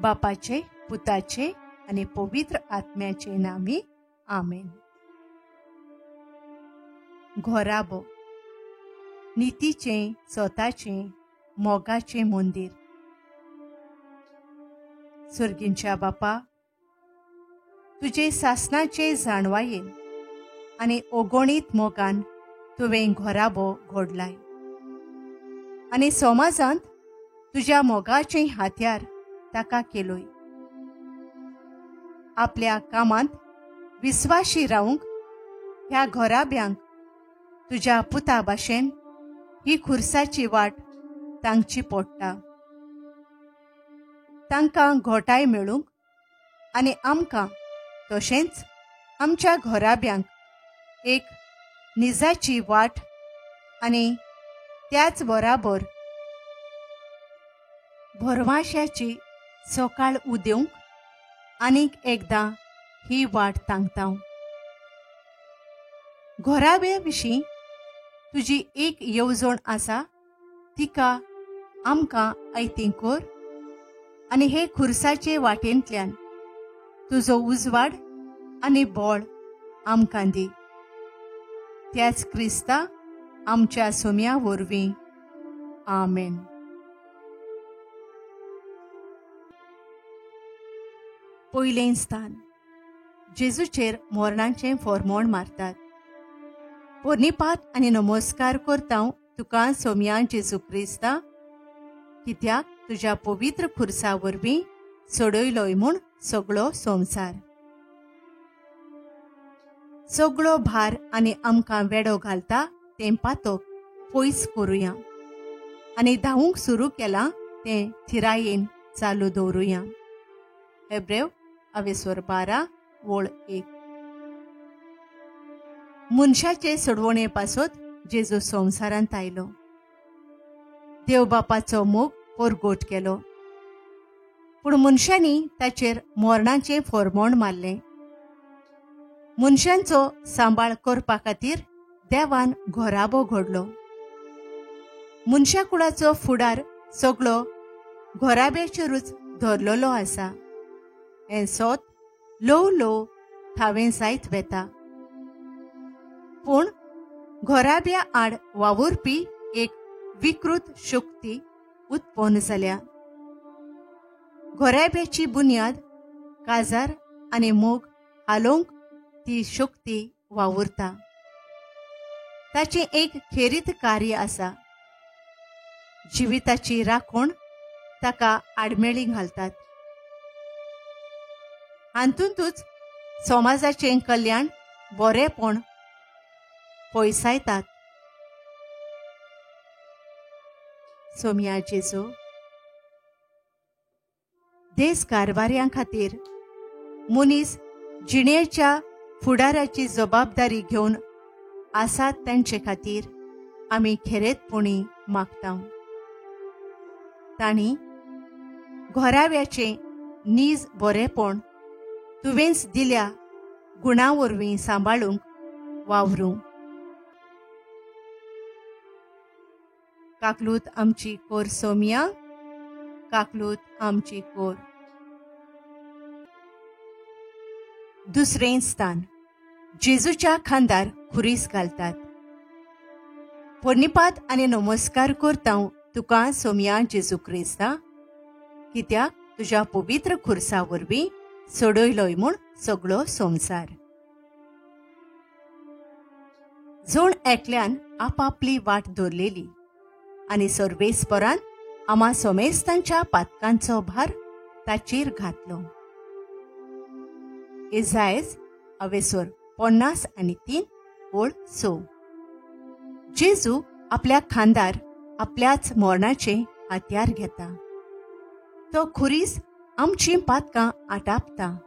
बापाचे, पुताचे आणि पवित्र आत्म्याचे नामी आमेन. घोराबो नितीचे स्वताचे मोगाचे मंदिर. सुर्गींच्या बापा, तुझे सासनाचे जाणवायेन आणि ओगोणीत मोगान तुवें घोराबो घोडलाय आणि समाजांत तुझ्या मोगाचे हात्यार ताका केलोय. आपल्या कामांत विस्वाशी रावंक ह्या घोराब्यांक तुझ्या पुता भाशेन ही खुर्साची वाट तांची पडटा. तांकां घोटाय मेळूंक आनी आमकां तशेंच आमच्या घोराब्यांक एक निजाची वाट आनी त्याच बराबर भरवशाची सकाळ उदेवंक आनीक एकदां ही वाट तांगतां. घोराब्या विशीं तुजी एक येवजण आसा, तिका आमकां आयतीं कर आनी हे खुर्साचे वाटेंतल्यान तुजो उजवाड आनी बोळ आमकां दी. त्याच क्रिस्ता आमच्या सोम्या वरवीं. आमेन. पयलें स्थान. जेजूचेर मोरणाचें फॉर्मोण मारतात. पोरनिपात आनी नमस्कार करता तुका सोम्या जेजू क्रिस्ता, कित्याक तुज्या पवित्र खुर्सा वरवीं सोडयलोय म्हूण सगळो संवसार. सगळो भार आनी आमकां वेडो घालता तें पातक पयस करुया आनी धावूंक सुरू केलां तें थिरायेन चालू दवरुया. हेब्रेव 12:1. मनशाचे सोडवणे पासत जेजू संवसारांत आयलो. देव बापाचो मोग परगोट केलो, पूण मनशांनी ताचेर मोरणाचें फॉर्मोण मारलें. मनशांचो सांबाळ करपा खातीर देवान घोराबो घडलो. मनशा कुळाचो फुडार सगळो घोराब्याचेरूच धरलेलो आसा. हें सोत ल्हव ल्हव थावें जायत वेता, पूण घोराब्या आड वावुरपी एक विकृत शक्ती उत्पन्न जाल्या. घोराब्याची बुन्याद काजार आनी मोग हालोवंक ती शक्ती वावुरता. ताचें एक खेरीत कार्य आसा. जिविताची राखण ताका आडमेळी घालतात. हातूंतूच समाजाचें कल्याण बरेपण पयसायतात. सोम्या जेजू, देश कारभाऱ्यां खातीर मनीस जिणेच्या फुडाराची जबाबदारी घेवन आसात तांचे खातीर आमी खेरेतपणी मागता. तांणी घोराब्याचें नीज बरेपण तुवेंच दिल्या गुणां वरवीं सांबाळूंक वावरूं. काकलूत आमची कोर सोम्या, काकलूत आमची कोर. दुसरें स्थान. जेजूच्या खांदार खुरीस घालतात. पोरनिपात आनी नमस्कार करता तुका सोम्या जेजू क्रिस्ता, कित्याक तुज्या पवित्र खुर्सा वरवीं सोडयलोय म्हूण सगळो संवसार. जोण एकल्यान आपापली वाट धरलेली आनी सर्वेस्परान आमा सोमेस्तांच्या पातकांचो भार ताचेर घातलो. इसायस 50:3-6. जेजू आपल्या खांदार आपल्याच मोरणाचे हात्यार घेता. तो खुरीस आमची पातकां आटापता.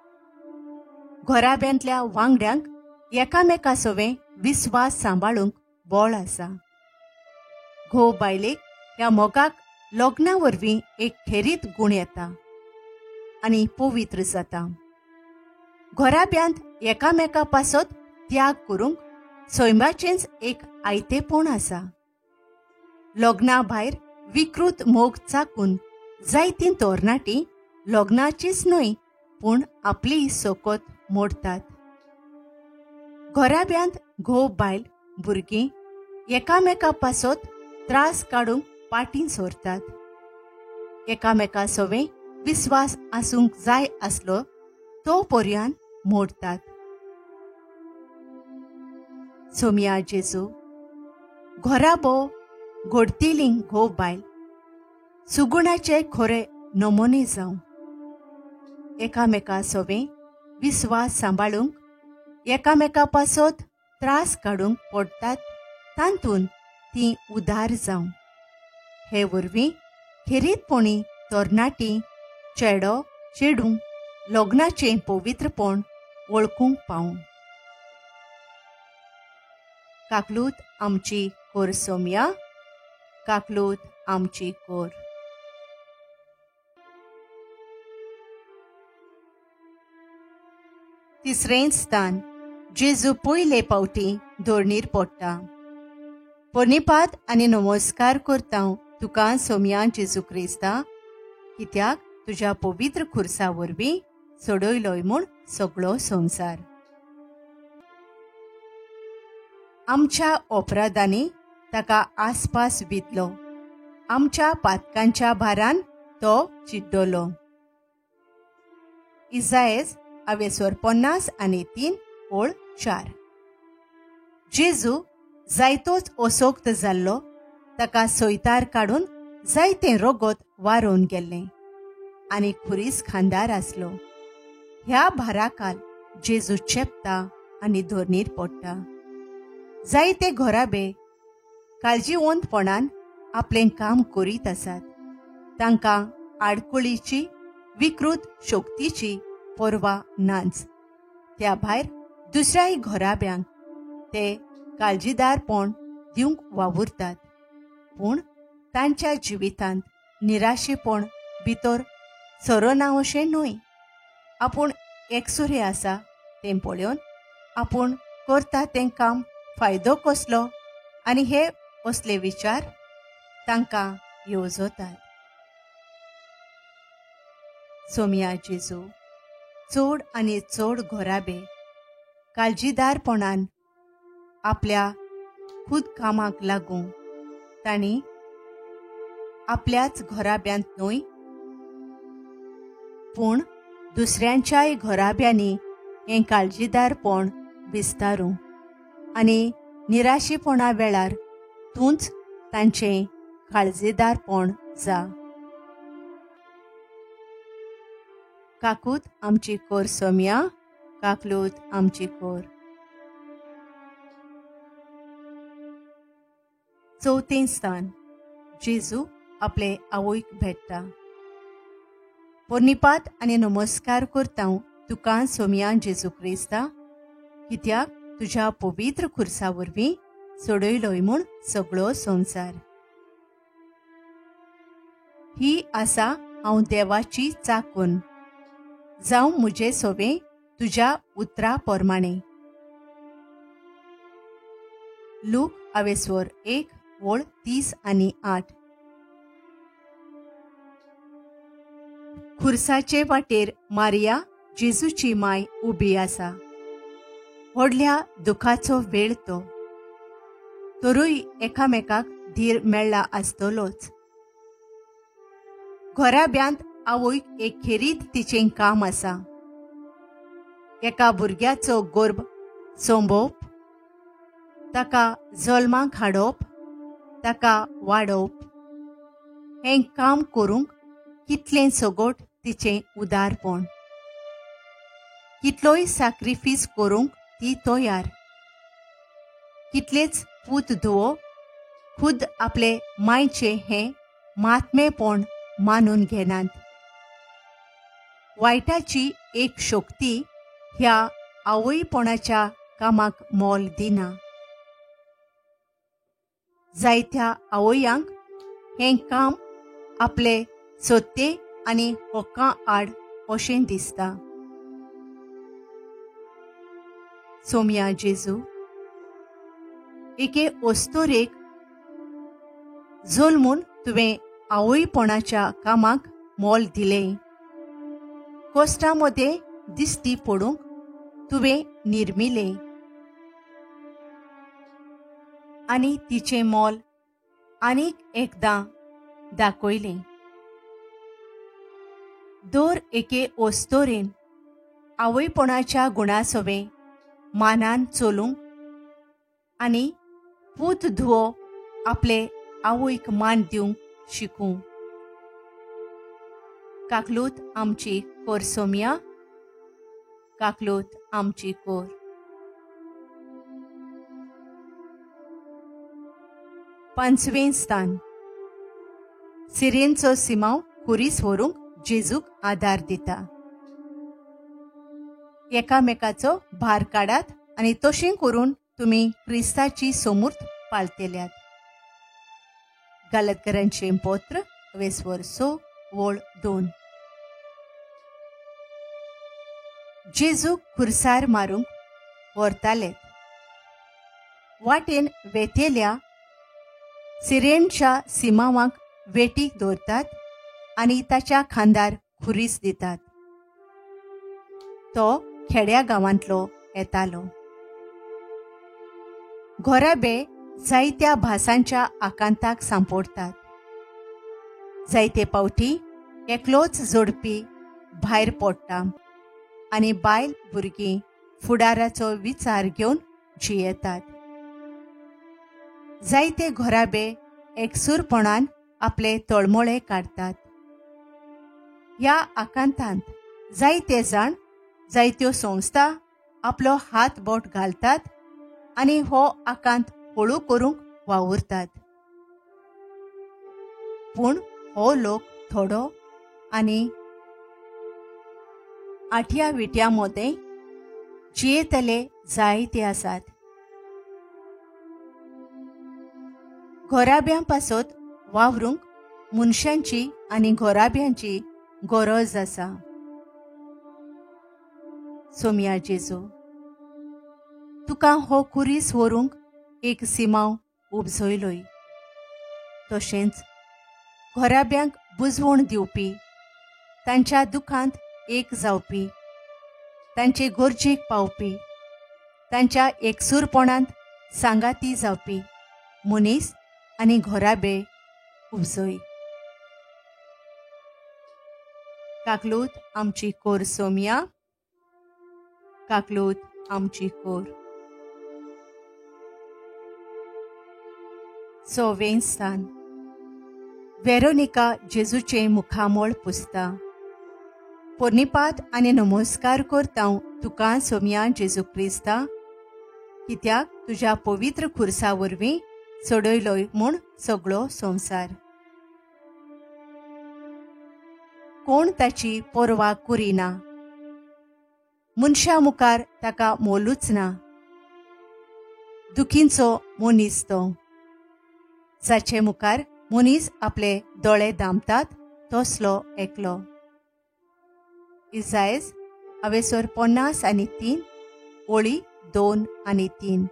घोराब्यांतल्या वांगड्यांक एकामेकासोवें विस्वास सांबाळूंक बोळ आसा. घोव बायलेक ह्या मोगाक लग्ना वरवीं एक खेरीत गूण येता आनी पवित्र जाता. घोराब्यांत एकामेका पासत त्याग करूंक सैमाचेंच एक आयतेपण आसा. लग्ना भायर विकृत मोग चाकून जायतीं तरणाटीं लग्नाचीच न्हय पूण आपली सोकोत मोडतात. घोराब्यांत घोव बायल भुरगीं एकामेका पासत त्रास काडूंक पाटीं सोरतात. एकामेका सोवें विस्वास आसूंक जाय आसलो तो पर्यान मोडतात. सोम्या जेजू घोराबो घोडतिलींक घोव बायल सुगुणाचे खोरे नमोने जावं. एकामेका सोवें विस्वास सांबाळूंक एकामेका पासत त्रास काडूंक पडटात तांतून ती उदार जावं. हे वरवीं खेरीतपणी तरणाटीं चेडो चेडूं लग्नाचें पवित्रपण वळखूंक पावूं. काकलूत आमची कोर सोम्या, काकलूत आमची कोर. तिसरें स्थान जेजू पयले पावटी धोरणीर पडटा. पोरनिपात आनी नमस्कार करता तुका सोम्या जेजू क्रिस्ता, कित्याक तुज्या पवित्र खुर्सा वरवीं सोडयलोय म्हूण सगळो संवसार. आमच्या अपराधांनी ताका आसपास वितलो, आमच्या पातकांच्या भारान तो चिड्डलो. इसायेस 50:3-4. जेजू जायतोच असोक्त जाल्लो ताका सोयतार काडून जायतें रोगोत वारोवन गेल्लें आनी खुरीस खांदार आसलो. ह्या भाराकाल जेजू चेपता आनी धोरणीर पडटा. जायते घोराबे काळजीवंतपणान आपलें काम करीत आसात. तांकां आडकुळीची विकृत शक्तीची पर्वा नाच. त्या भायर दुसऱ्याय घोराब्यांक ते काळजीदारपण दिवंक वावुरतात, पूण तांच्या जिवितांत निराशेपण भितर सरना अशें न्हय. आपूण एकसुरे आसा तें पळोवन आपूण करता तें काम फायदो कसलो आनी हे असले विचार तांकां येवजतात. सोम्या जेजू चड आनी चड घोराबे काळजीदारपणान आपल्या खुद कामाक लागून तांणी आपल्याच घोराब्यांत न्हय पूण दुसऱ्यांच्याय घोराब्यांनी हें काळजीदारपण विस्तारूं आनी निराशेपणा वेळार तूंच तांचें काळजीदारपण जा. काकूत आमची कोर सोम्या, काकलूत आमची कोर. चवथें स्थान जेजू आपले आवयक भेटता. पोरनिपात आनी नमस्कार करता तुका सोम्या जेजू क्रिस्ता, कित्याक तुज्या पवित्र खुर्सा वरवीं सोडयलोय म्हूण सगळो संवसार. ही आसा हांव देवाची चाकून, जावं म्हजे सोवें तुज्या उतरा पोरमाणें. लूक 1:30-8. खुर्साचे वाटेर मारिया जेजूची माय उबी आसा. व्हडल्या दुखाचो वेळ तो, तरूय एकामेकाक धीर मेळ्ळा आसतलोच. घोराब्यांत आवयक एक खेरीत तिचें काम आसा. एका भुरग्याचो गर्भ सोंबोवप, ताका जल्माक हाडप, ताका वाडोवप. हें काम करूंक कितलें सगोट तिचें उदारपण. कितलोय सॅक्रिफीस करूंक ती तयार. कितलेच पूत धुवो खुद आपले मायचे हें मातमेपण मानून घेनात. वायटाची एक शक्ती ह्या आवयपणाच्या कामाक मोल दिना. जायत्या आवयांक हें काम आपले सोत्ते आनी होक्कां आड अशें दिसता. सोम्या जेजू एके ओस्तोरेक जल्मून तुवें आवयपणाच्या कामाक मोल दिलें कोस्टामध्ये दिसती पडूंक तुवें निर्मिले आनी तिचें मोल आनीक एकदां दाखयलें. दर एके ओस्तोरेन आवयपणाच्या गुणासोबे मानान चलूंक आनी पूत धुवो आपले आवयक मान दिवंक शिकूं. काकलूत आमची कोर सोम्या, काकलूत आमची कोर. पांचवें स्थान. सिरेनचो सिमाव खुरीस व्हरूंक जेजूक आदार दिता. एकामेकाचो भार काडात आनी तशें करून तुमी क्रिस्ताची समूर्त पाळटल्यात. गलातकारांचें पत्र 6:2. जेजूक खुर्सार मारूंक व्हरताले. वाटेन वेतेल्या सिरेनच्या सिमावांक वेटीक दवरतात आनी ताच्या खांदार खुरीस दितात. तो खेड्या गांवांतलो येतालो. घोराबे जायत्या भासांच्या आकांताक सांपडतात. जायते पावटी एकलोच जोडपी भायर पडटा आनी बायल भुरगीं फुडाराचो विचार घेवन जियेतात. जायते घोराबे एकसूरपणान आपले तळमळे काडतात. ह्या आकांतांत जायते जाण जायत्यो संस्था आपलो हात बोट घालतात आनी हो आकांत हळू करूंक वावुरतात. पूण हो लोक थोडो आनी आठ्या विट्या मोदें जियेतले जायते आसात. घोराब्यां पासत वावरूंक मनशांची आनी घोराब्यांची गरज आसा. सोम्या जेजू, तुका हो खुरीस व्हरूंक एक सिमाव उपजयलोय. तशेंच घोराब्यांक बुजवण दिवपी, तांच्या दुखांत एक जावपी, तांचे गरजेक पावपी, तांच्या एकसूरपणांत सांगाती जावपी मनीस आनी घोराबे उपजय. काकलूत आमची कोर सोम्या, काकलूत आमची कोर. 6वें स्थान. वेरोनिका जेजूचे मुखामोळ पुसता. पोरनिपात आनी नमस्कार करता तुका सोम्या जेजू क्रिस्ता, कित्याक तुज्या पवित्र खुर्सा वरवीं चडयलोय म्हूण सगळो संवसार. कोण ताची पर्वा करिना, मनशा मुखार ताका मोलूच ना. दुखींचो मनीस तो, जाचे मुखार मनीस आपले दोळे दामतात तसलो एकलो. इसायस 50:3, ओळी 2 आनी 3.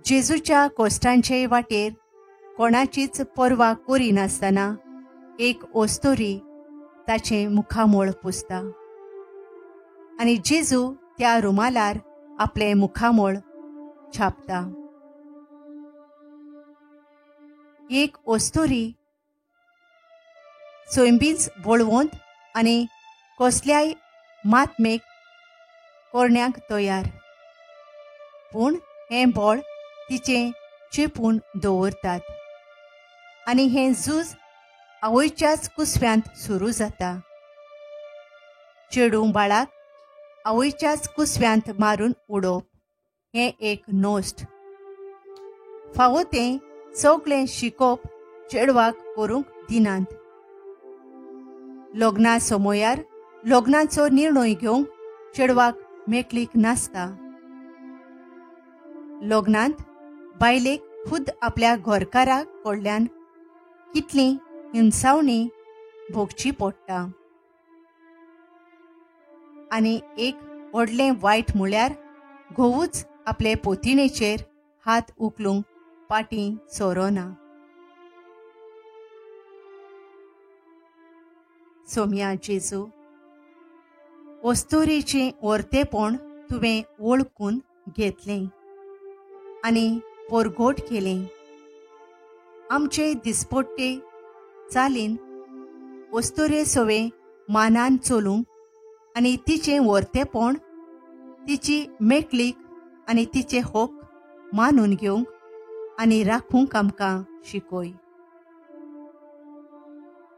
जेजूच्या कोश्टांचे वाटेर कोणाचीच पर्वा करिनासतना एक ओस्तोरी ताचे मुखामोळ पुसता आनी जेजू त्या रुमालार आपले मुखामोळ छापता. एक ओस्तोरी सोयंबीच बोळवंत आनी कसल्याय मातमेक कोरण्याक तयार, पूण हें बोळ तिचें चिपून दवरतात आनी हें झूज आवयच्याच कुसव्यांत सुरू जाता. चेडूं बाळाक आवयच्याच कुसव्यांत मारून उडोवप हें एक नोस्ट. फावो तें सगळें शिकोवप चेडवाक करूंक दिनात. लग्ना समयार लग्नाचो निर्णय घेवंक चेडवाक मेकळीक नासता. लग्नांत बायलेक खुद आपल्या घोरकारा कडल्यान कितली हिंसावणी भोगची पडटा. आनी एक व्हडलें वायट म्हळ्यार घोवूच आपले पोतिणेचेर हात उखलूंक फाटीं सोरोना. सोम्या जेजू, ओस्तोरेचें वर्तेपण तुवें वळखून घेतलें आनी पोरगोट केलें. आमचे दिसपट्टे चालीन ओस्तोरे सोवे मानान चलूंक आनी तिचें वर्तेपण, तिची मेकळीक आनी तिचे होक मानून घेवंक आनी राखूंक आमकां शिकय.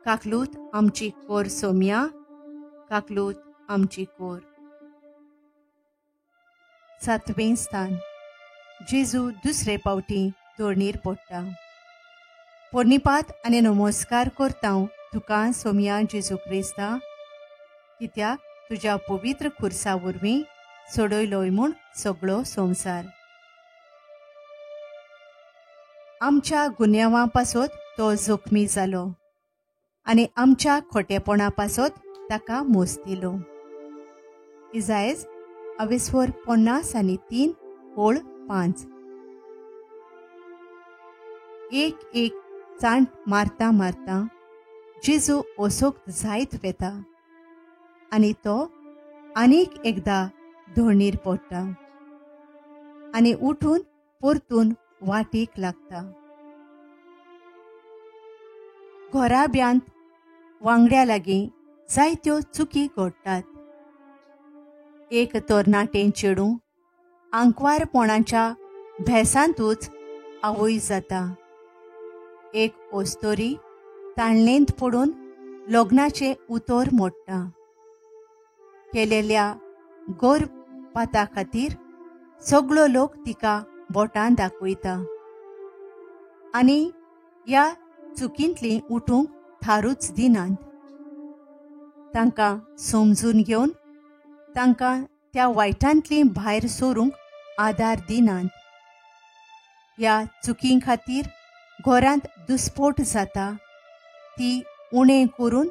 काकलूत आमची कोर सोम्या, काकलूत आमची कोर. 7वें स्थान. जेजू दुसरे पावटी दोणीर पडटा. पोरनिपात आनी नमस्कार करता तुका सोम्या जेजू क्रिस्ता, कित्याक तुज्या पवित्र खुर्सा वरवीं सोडयलोय म्हूण सगळो संवसार. आमच्या गुन्यांवां पासत तो जखमी जालो आनी आमच्या खोटेपणा पासत ताका मोस दिलो. इजायज 50:3-5. एक चांट मारता मारता जेजू ओसोक्त जायत वेता आनी तो आनीक एकदा दोणीर पडटा आनी उठून परतून वाटेक लागता. घोराब्यांत वांगड्या लागीं जायत्यो चुकी घडटात. एक तरणाटें चेडूं आंकवारपणाच्या भेसांतूच आवय जाता. एक ओस्तोरी ताळणेंत पडून लग्नाचें उतर मोडटा. केलेल्या गर्भपाता खातीर सगळो लोक तिका बोटां दाखयता आनी ह्या चुकींतलीं उठूंक थारूच दिनात. तांकां समजून घेवन तांकां त्या वायटांतलीं भायर सरूंक आदार दिनात. ह्या चुकीं खातीर घरांत दुस्पोट जाता, ती उणें करून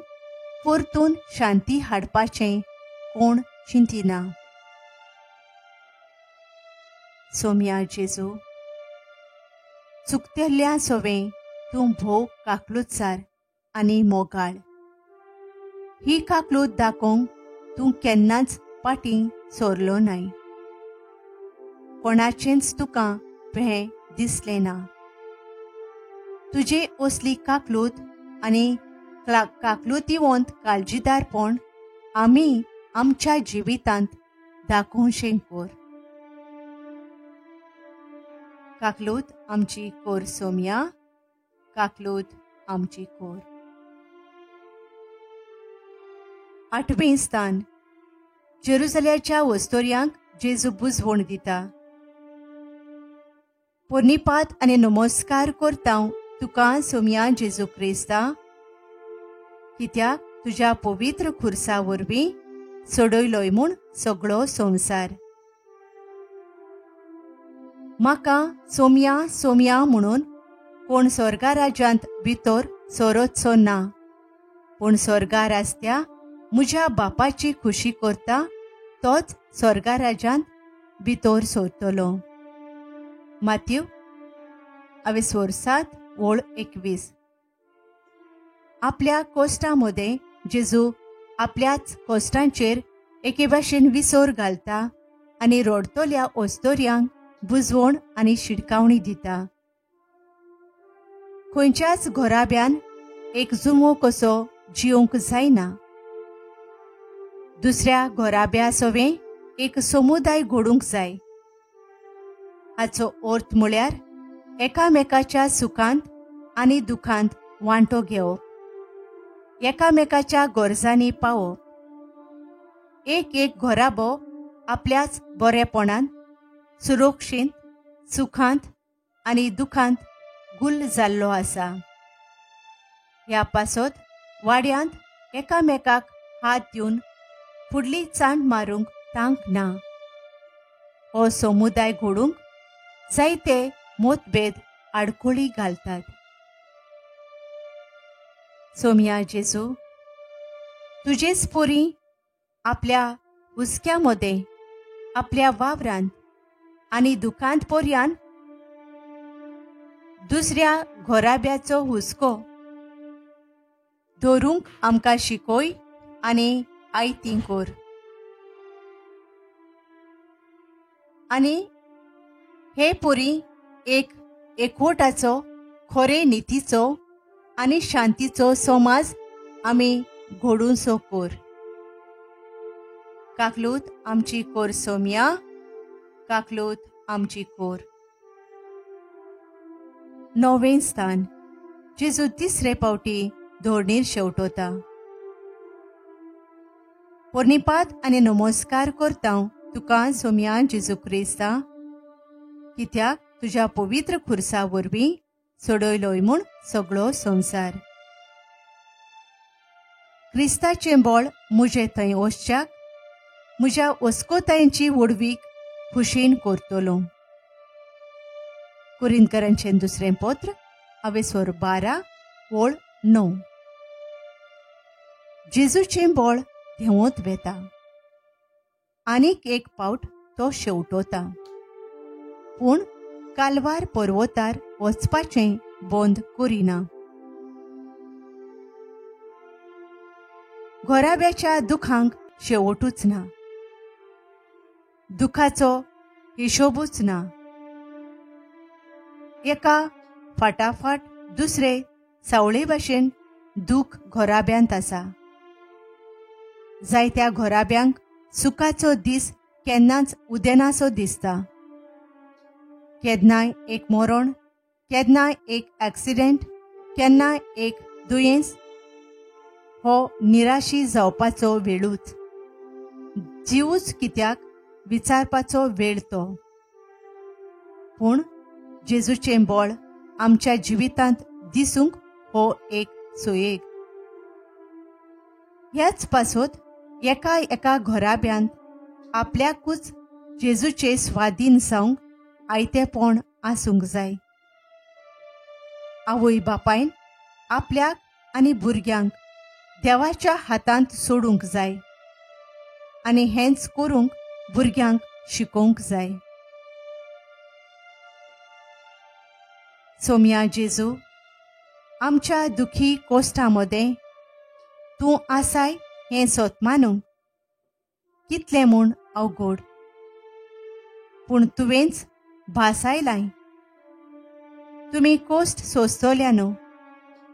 परतून शांती हाडपाचें कोण चिंतिना. सोम्या जेजू, चुकतेल्या सोवें तूं भोव काकलूतसार आनी मोगाळ. ही काकलूत दाखोवंक तूं केन्नाच फाटीं सोरलो नाय. कोणाचेंच तुका भें दिसलें ना. तुजे असली काकलूत आनी काकलुतीवंत काळजीदारपण आमी आमच्या जिवितांत दाखोवचें कोर. काकलूत आमची कोर सोम्या, काकलूत आमची कोर. 8वें स्थान. जेरुसलेमाच्या वस्तोऱ्यांक जेजू बुजवण दिता. पोरनिपात आनी नमस्कार करता तुका सोम्या जेजू क्रिस्ता, कित्याक तुज्या पवित्र खुर्सा वरवीं सोडयलोय म्हूण सगळो संवसार. म्हाका सोम्या सोम्या म्हणून कोण स्वर्गा राज्यांत भितर सोरोचो ना, पूण स्वर्गा आसत्या म्हज्या बापाची खुशी करता तोच स्वर्गा राज्यांत भितर सरतलो. माथ्यू 7:21. आपल्या कोश्टांमध्ये जेजू आपल्याच कोश्टांचेर एके भाशेन विसर घालता आनी रडतल्या ओस्तोऱ्यांक बुजवण आनी शिटकावणी दिता. खंयच्याच घोराब्यान एक जुमो कसो जिवंक जायना. दुसऱ्या घोराब्या सोवें एक समुदाय घडूंक जाय. हाचो अर्थ म्हळ्यार एकामेकाच्या सुखांत आनी दुखांत वांटो घेवप, एकामेकाच्या गरजांनी पावप. एक घोराबो आपल्याच बरेपणान सुरक्षेंत, सुखांत आनी दुखांत गुल्ल जाल्लो आसा. ह्या पासत वाड्यांत एकामेकाक हात दिवन फुडली चांट मारूंक तांक ना. हो समुदाय घडूंक जायते मतभेद आडखळी घालतात. सोम्या जेजू, तुजेच पोरी आपल्या हुस्क्यामध्ये, आपल्या वावरांत आनी दुखांत पर्यान दुसऱ्या घोराब्याचो हुस्को धरूंक आमकां शिकोय आनी आयतीं कोर. आनी हे पुरी एक एकवटाचो, खरे नितीचो आनी शांतीचो समाज आमी घडोवचो कोर. काकलूत आमची कोर सोम्या, काकलूत आमची कोर. नवें स्थान. जेजू तिसरे पावटी धोरणीर शेवटोता. पोरनिपात आनी नमस्कार करता तुका सोम्या जेजू क्रिस्ता, कित्याक तुज्या पवित्र खुर्सा वरवीं सोडयलोय म्हूण सगळो संवसार. क्रिस्ताचें बळ म्हजे थंय वचच्याक म्हज्या वस्कोतायेंची वडवीक खुशीन करतलो. कुरिंथकरांचें दुसरें पत्र 12:9. जेजूचें बळ देंवत वेता. आनीक एक पावट तो शेवटोता. पूण कालवार पर्वतार वचपाचें बंद करिना. घोराब्याच्या दुखांक शेवटूच ना. दुखाचो हिशोबूच ना. एका फाटाफाट दुसरे सावळे भाशेन दूख घोराब्यांत आसा. जायत्या घोराब्यांक सुखाचो दीस केन्नाच उदेनासो दिसता. केन्नाय एक मरण, केन्नाय एक ॲक्सिडेंट, केन्नाय एक दुयेंस. हो निराशी जावपाचो वेळूच. जीवूच कित्याक विचारपाचो वेळ तो. पूण जेजूचें बळ आमच्या जिवितांत दिसूंक हो एक सोयेग. ह्याच पासोत एका एका घोराब्यांत आपल्याकूच जेजूचे स्वाधीन जावंक आयतेपण आसूंक जाय. आवय बापायन आपल्याक आनी भुरग्यांक देवाच्या हातांत सोडूंक जाय आनी हेंच करूंक भुरग्यांक शिकोवंक जाय. सोम्या जेजू, आमच्या दुखी कोश्टांमदें तूं आसाय हें सोतमानूंक कितलें म्हूण अवघड. पूण तुवेंच भास आयलाय. तुमी कोश्ट सोंसतल्या न्हू,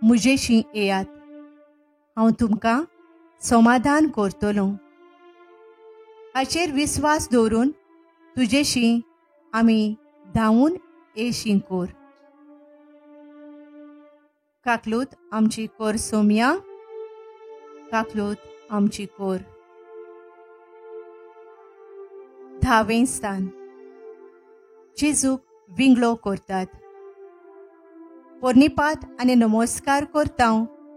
म्हजेशी येयात. हांव तुमकां समाधान करतलों. हाचेर विस्वास दवरून तुजेशी आमी धांवून येशी कोर. काकलूत आमची कोर सोम्या, काकलूत आमची कोर. 10वें स्थान. जेजूक विंगलो करतात. पोरनिपात आनी नमस्कार करता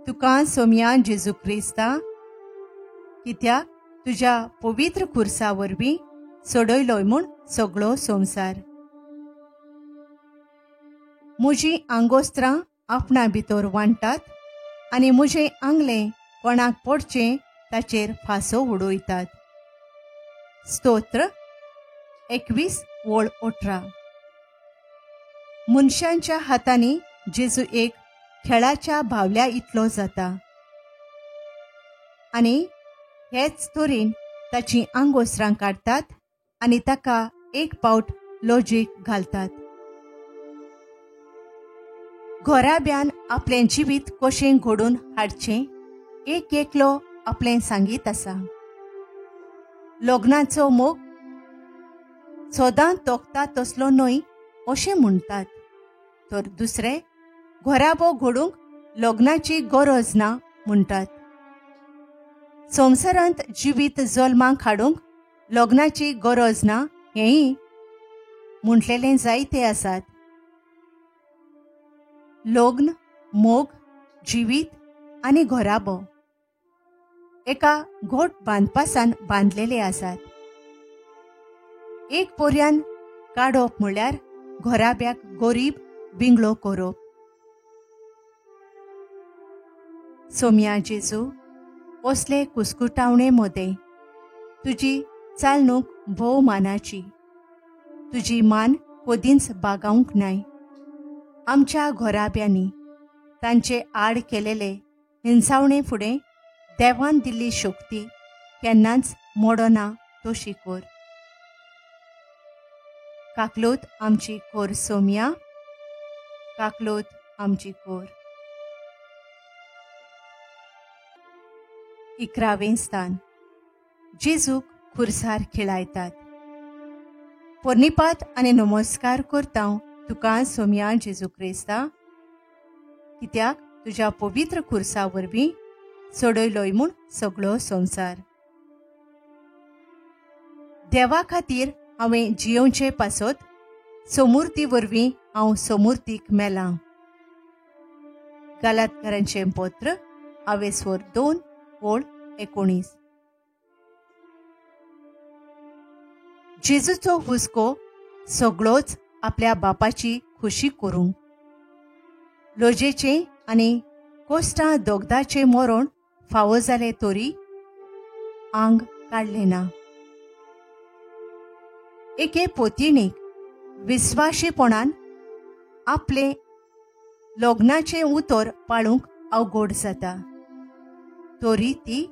तुका सोम्या जेजू क्रिस्ता, कित्याक तुज्या पवित्र खुर्सा वरवीं सोडयलोय म्हूण सगळो संवसार. म्हजीं आंगोस्त्रां आपणा भितर वांटतात आनी म्हजें आंगलें कोणाक पडचें ताचेर फांसो उडयतात. स्तोत्र 21:18. मनशांच्या हातांनी जेजू एक खेळाच्या भावल्या इतलो जाता आनी हेच तरेन ताची आंगोस्त्रां काडतात आनी ताका एक पावट लॉजीक घालतात. घोराब्यान आपलें जिवीत कशें घडोवन हाडचें एक एकलो आपलें सांगीत आसा. लग्नाचो मोग सदां तोखता तसलो न्हय अशें म्हणटात, तर दुसरे घोराबो घडोवंक लग्नाची गरज ना म्हणटात. संवसारांत जिवीत जल्माक हाडूंक लग्नाची गरज ना हेंय म्हटलेले जायते आसात. लग्न, मोग, जिवीत आनी घोराबो एका घोट बांदपासान बांदलेले आसात. एक पोरयान काडप म्हळ्यार घोराब्याक गरीब विंगलो करप. सोम्या जेजू, असले कुस्कुटावणे मदें तुजी चालणूक भोव मानाची. तुजी मान कदींच बागावंक नाय. आमच्या घोराब्यांनी तांचे आड केलेले हिंसावणे फुडें देवान दिल्ली शक्ती केन्नाच मोडना तो शिकोर. काकलोत आमची कोर सोम्या, काकलोत आमची कोर. 11वें स्थान. जेजूक खुर्सार खिळायतात. पोरनिपात आनी नमस्कार करता तुका सोम्या जेजू क्रिस्ता, कित्याक तुज्या पवित्र खुर्सा वरवीं सोडयलोय म्हूण सगळो संवसार. देवा खातीर हांवें जियोवचे पासत समूर्ती वरवीं हांव समूर्तीक मेलां. गलातकारांचें पत्र 2:19. जेजूचो हुस्को सगळोच आपल्या बापाची खुशी करूंक. लोजेचें आनी कोश्टां दोगदाचें मरण फावो जालें तरी आंग काडलें ना. एके पोतिणीक विस्वाशीपणान आपले लग्नाचें उतर पाळूंक अवघड जाता, तरी ती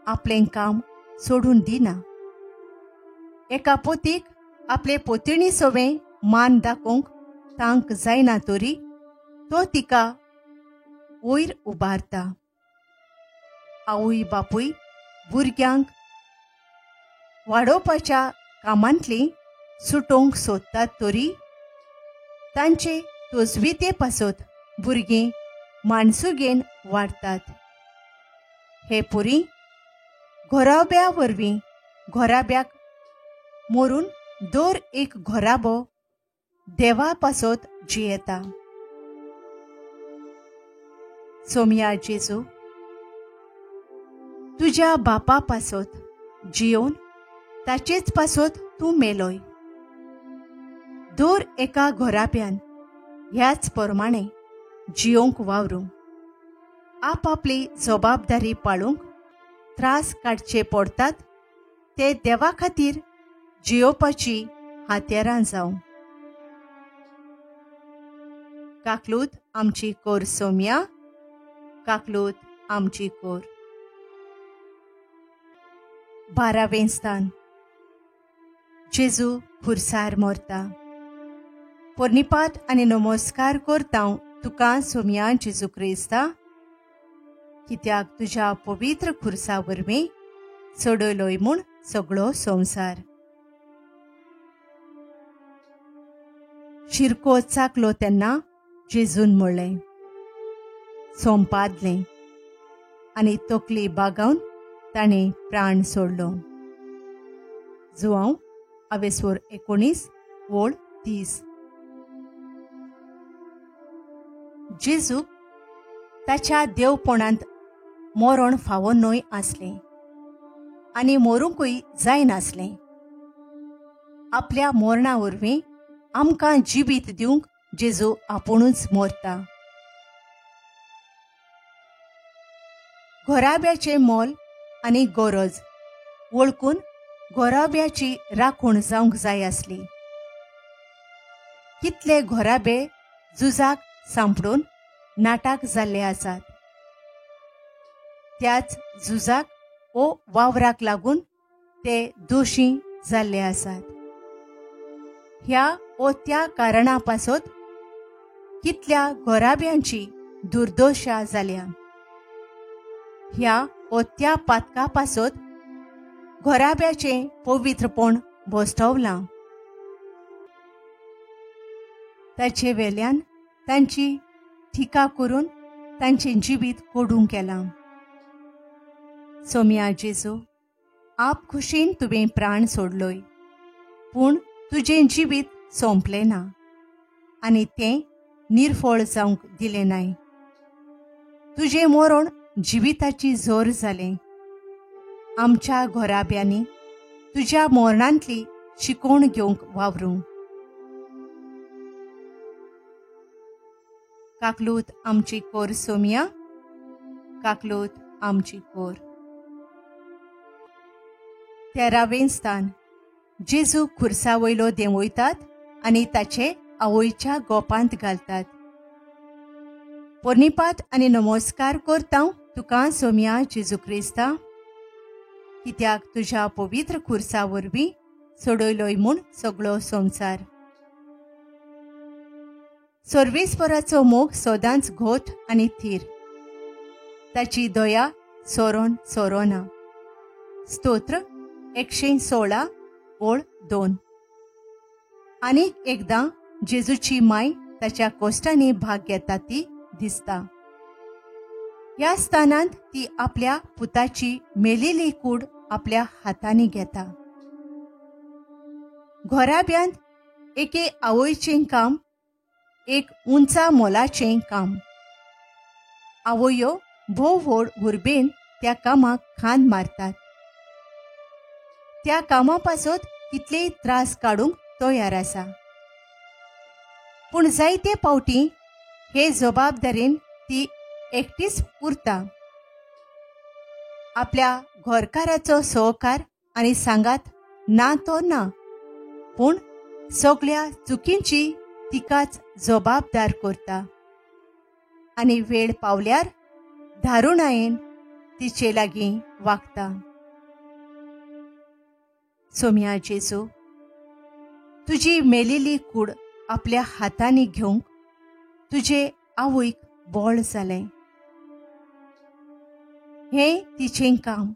आपलें काम सोडून दिना. एका पोतीक आपले पोतिणी सोवें मान दाखोवंक तांक जायना तरी तो तिका वयर उबारता. आवय बापूय भुरग्यांक वाडोवपाच्या कामांतली सुटोवंक सोदतात तरी तांचे तोजविते पासत भुरगीं माणसुगेन वाडटात. हे पुरी घोराब्या वरवीं घोराब्याक मरून दर एक घोराबो देवा पासत जियेता. सोम्या जेजू, तुज्या बापा पासत जियोन ताचेच पासत तूं मेलोय. दर एका घोराब्यान ह्याच प्रमाणे जियोंक वावरूंक, आपआपली जबाबदारी पाळूंक त्रास काडचे पडटात ते देवा खातीर जियोवपाची हात्यारां जावं. काकलूत आमची कोर सोम्या, काकलूत आमची कोर. 12वें स्थान. जेजू खुर्सार मरता. पोरनिपात आनी नमस्कार करता तुका सोम्या जेजू क्रिस्ता, कित्याक तुज्या पवित्र खुर्सा वरवीं सोडयलोय म्हूण सगळो संवसार. शिरको चाकलो तेन्ना जेजून म्हणलें, सोंपादलें, आनी तकली बागावन ताणें प्राण सोडलो. जुआंव 19:30. जेजूक ताच्या देवपणांत मरण फावो न्हय आसलें आनी मरूंकूय जायनासलें. आपल्या मरणा वरवीं आमकां जिवीत दिवंक जेजू आपुणूच मरता. घोराब्याचें मोल आनी गरज वळखून घोराब्याची राखण जावंक जाय आसली. कितले घोराबे झुजाक सांपडून नाटाक जाल्ले आसात. त्याच झुजाक ओ वावराक लागून ते दोशी जाल्ले आसात. ह्या ओ त्या कारणा पासत कितल्या घोराब्यांची दुर्दशा जाल्या. ह्या ओ त्या पातका पासत घोराब्याचें पवित्रपण भोसतवलां. ताचे वेल्यान तांची टिका करून तांचें जिवीत कोडूंक केलां. सोम्या जेजू, आप खुशीन तुवें प्राण सोडलोय, पूण तुजें जिवीत सोंपलें ना आनी तें निर्फळ जावंक दिलें नाय. तुजें मरण जिविताची जोर जालें. आमच्या घोराब्यांनी तुज्या मरणांतली शिकोवण घेवंक वावरूंक. काकलूत आमची कोर सोम्या, काकलूत आमची कोर. 13वें स्थान. जेजू खुर्सा वयलो देंवयतात आनी ताचे आवयच्या गोपांत घालतात. पोरनिपात आनी नमस्कार करता तुका सोम्या जेजू क्रिस्ता, कित्याक तुज्या पवित्र खुर्सा वरवीं सोडयलोय म्हूण सगळो संवसार. सर्वेस्पराचो मोग सदांच घोट आनी थीर, ताची दया सोरोन सोरोना. स्तोत्र 116 ओळ 2. आनीक एकदां जेजूची माय ताच्या कोश्टांनी भाग घेता ती दिसता. ह्या स्थानांत ती आपल्या पुताची मेलिल्ली कूड आपल्या हातांनी घेता. घोराब्यांत एके आवयचें काम एक उंचा मोलाचें काम. आवयो भोव व्हड उर्बेन त्या कामाक खांद मारतात. त्या कामा पासत कितलेय त्रास काडूंक तयार आसा. पूण जायते पावटी हे जबाबदारेन ती एकटीच उरता. आपल्या घरकाराचो सहकार आनी सांगात ना तो ना, पूण सगळ्या चुकींची तिकाच जबाबदार करता. आनी वेळ पावल्यार धारुणायेन तिचे लागीं वागता. सोम्या जेजू, तुजी मेलिल्ली कूड आपल्या हातांनी घेवंक तुजे आवयक बोळ जालें. हें तिचें काम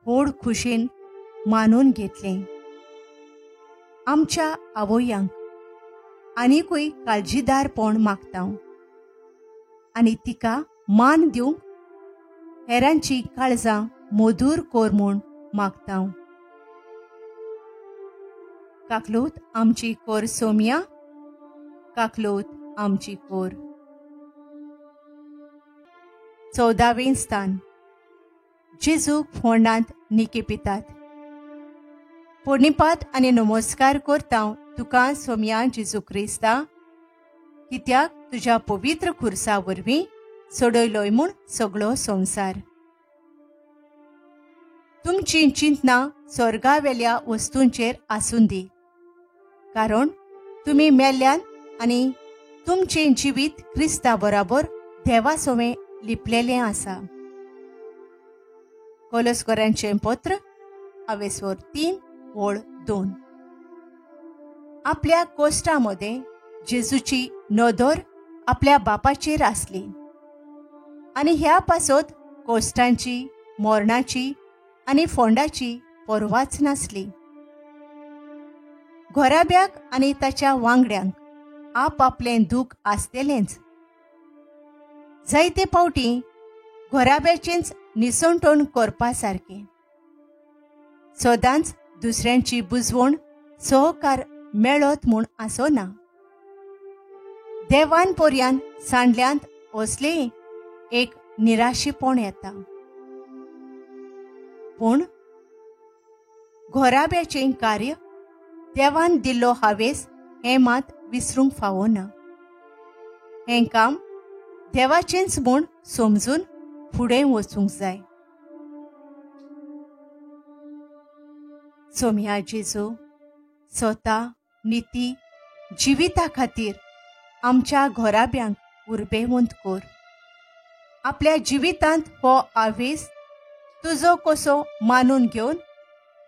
व्हड खुशेन मानून घेतलें. आमच्या आवयांक आनिकूय काळजीदारपण मागता आनी तिका मान दिवंक हेरांची काळजां मधूर कोर म्हूण मागता. काकलूत आमची कोर सोम्या, काकलूत आमची कोर. 14वें स्थान. जेजूक फोंडांत निकेपितात. पोर्णिपात आनी नमस्कार करता तुका सोम्या जेजू क्रिस्ता, कित्याक तुज्या पवित्र खुर्सा वरवीं सोडयलोय म्हूण सगळो संवसार. तुमची चिंतना स्वर्गावेल्या वस्तूंचेर आसून दी, कारण तुमी मेल्ल्यान आनी तुमचें जिवीत क्रिस्ता बराबर देवा सोवें लिपलेलें आसा. कोलोसकारांचें पत्र 3 ओळ 2. आपल्या कोश्टांमध्ये जेजूची नदर आपल्या बापाचेर आसली आनी ह्या पासत कोश्टांची, मोरणाची आनी फोंडाची परवाच नासली. घोराब्याक आनी ताच्या वांगड्यांक आपआपलें दूख आसतेलेंच. जायते पावटी घोराब्याचेंच निसंटोण करपा सारकें. सदांच दुसऱ्यांची बुजवण सहकार मेळत म्हूण आसना. देवान पर्यान सांडल्यांत असले एक निराशीपण येता. पूण घोराब्याचें कार्य, देवान दिल्लो हावेस हें मात विसरूंक फावना. हें काम देवाचेंच म्हूण समजून फुडें वचूंक जाय. सोम्या जेजू, स्वता निती जिविता खातीर आमच्या घोराब्यांक उर्बेवंत कर. आपल्या जिवितांत हो हावेस तुजो कसो मानून घेवन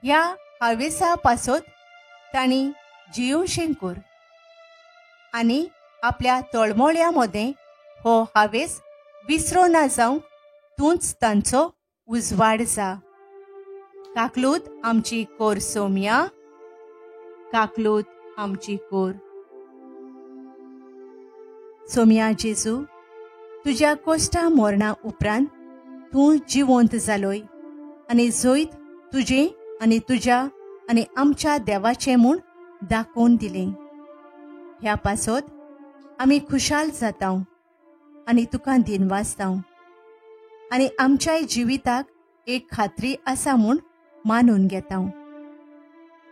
ह्या हावेसा पासत तांणी जियोवचें कर. आनी आपल्या तळमळ्या मदें हो हावेस विसरोना जावंक तूंच तांचो उजवाड जा. काकलूत आमची कोर सोम्या, काकलूत आमची कोर. सोम्या जेजू, तुज्या कोश्टा मोरणा उपरांत तूं जिवंत जालोय आनी जैत तुजें आनी तुज्या आनी आमच्या देवाचें म्हूण दाखोवन दिलें. ह्या पासत आमी खुशाल जाता आनी तुका दिनवासता आनी आमच्याय जिविताक एक खात्री आसा म्हूण मानून घेता.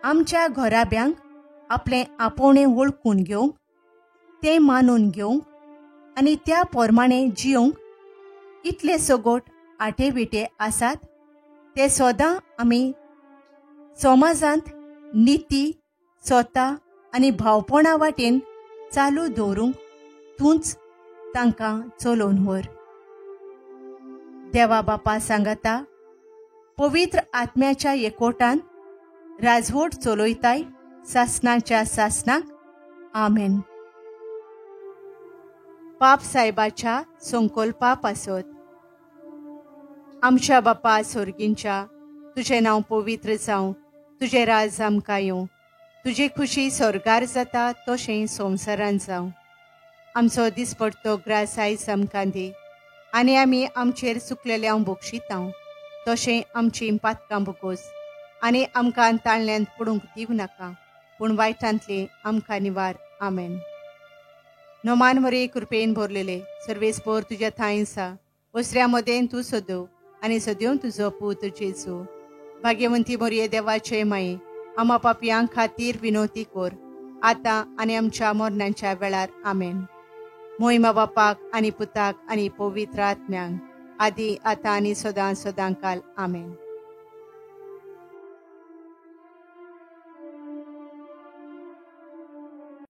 आमच्या घोराब्यांक आपलें आपोवणें वळखून घेवंक, तें मानून घेवंक आनी त्या पोरमाणें जियोंक इतले सगोट आटेविटे आसात ते सदां आमी समाजांत निती, स्वता आनी भावपणा वाटेन चालू दवरूंक तूंच तांकां चलोवन व्हर. देवा बापा सांगता पवित्र आत्म्याच्या एकवटान राजवट चलोयताय सासनाच्या सासनाक आमेन. पाप साहेबाच्या संकल्पा पासत. आमच्या बापा स्वर्गींच्या, तुझे नाव पवित्र जावं, तुझे राज आमकां येवं, तुजी खुशी स्वर्गार जाता तशें संवसारान जावं. आमचो दिसपडटो ग्रास आयज आमकां दी, आनी आमी आमचेर चुकलेल्यांक बक्षितांव तशें आमची पातकां बगोस, आनी आमकां ताळण्यांत पडूंक दिवं नाका, पूण वायटांतले आमकां निवार. आमेन. नोमान मरे कृपेन भरलेले सर्वेस्पर तुज्या थंय आसा, ओसऱ्या मदें तूं सोदव आनी सोद्यो तुजो पूत जेजू. भाग्यवंती मोरये देवाचे माये, आमा पापयां खातीर विनोती कोर, आतां आनी आमच्या मरणाच्या वेळार. आमेन. मोहिमा बापाक आनी पुताक आनी पवित्र आत्म्यांक, आदी आतां आनी सदां सदां काल. आमेन.